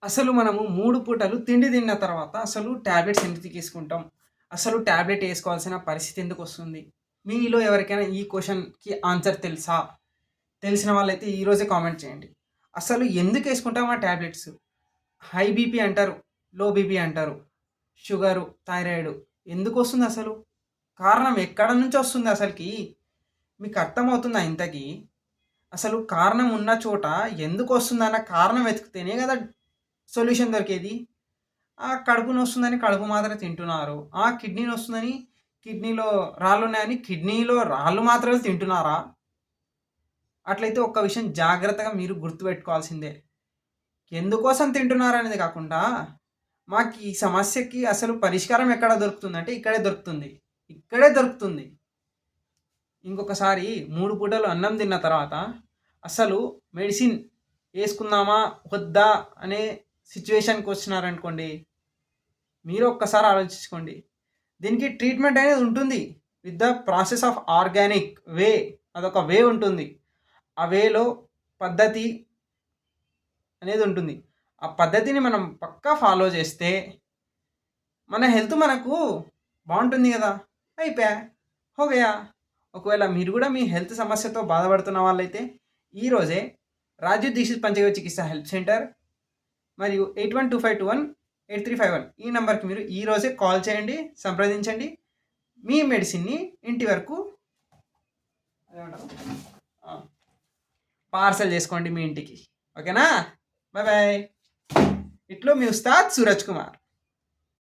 అసలు మనము 3 పూటలు తిండి తిన్న తర్వాత అసలు టాబ్లెట్స్ ఎందుకు తీసుకుంటాం? అసలు టాబ్లెట్ ఏసుకోవాల్సిన పరిస్థితి ఎందుకొస్తుంది? మీలో ఎవరికైనా ఈ క్వెషన్‌కి ఆన్సర్ తెలుసా? తెలిసిన వాళ్ళైతే ఈరోజే కామెంట్ చేయండి. అసలు ఎందుకేసుకుంటాం ఆ టాబ్లెట్స్? హై బీపీ అంటారు. లో బీపీ అంటారు. షుగరు, థైరాయిడ్ ఎందుకొస్తుందసలు? కారణం ఎక్కడ నుంచొస్తుంది అసలకి? మీకు అర్థమవుతుందా ఇంతకీ? అసలు కారణం ఉన్న చోట ఎందుకొస్తుందన్న కారణం వెతికితేనే గదా సొల్యూషన్ దొరికేది. కడుపు నొస్తుందని కడుపు మాత్ర తింటున్నారు. కిడ్నీ నొస్తుందని కిడ్నీలో రాళ్ళున్నాయని కిడ్నీలో రాళ్ళు మాత్రలు తింటున్నారా? అట్లయితే ఒక్క విషయం జాగ్రత్తగా మీరు గుర్తుపెట్టుకోవాల్సిందే. ఎందుకోసం తింటున్నారనేది కాకుండా, మాకు ఈ సమస్యకి అసలు పరిష్కారం ఎక్కడ దొరుకుతుందంటే ఇక్కడే దొరుకుతుంది. ఇక్కడే దొరుకుతుంది. ఇంకొకసారి 3 పూటలు అన్నం తిన్న తర్వాత అసలు మెడిసిన్ యేసుకుందామా? వద్దా? అనే సిట్యుయేషన్‌కొచ్చినారనుకోండి, మీరు ఒక్కసారి ఆలోచించుకోండి. దీనికి ట్రీట్మెంట్ అనేది ఉంటుంది. With the process of organic way అదొక వే ఉంటుంది. ఆ వేలో పద్ధతి అనేది ఉంటుంది. ఆ పద్ధతిని మనం పక్కా ఫాలో చేస్తే మన హెల్త్ మనకు బావుంటుంది గదా! అయిపాయే. హో గయా. ఒకవేళ మీరు గూడా మీ హెల్త్ సమస్యతో బాధపడుతున్న వాళ్ళైతే ఈరోజే రాజీవ్ దీక్షిత్ పంచగవ్య చికిత్స హెల్ప్ సెంటర్ మరియు 8125218351 ఈ నంబర్‌కి మీరు ఈరోజే కాల్ చేయండి, సంప్రదించండి. మీ మెడిసిన్‌ని ఇంటి వరకు అదేమంటారు? ఆ! పార్సెల్ చేసుకోండి మీ ఇంటికి. ఓకేనా? Bye bye. ఇట్లు మీ ఉస్తాద్ సూరజ్ కుమార్.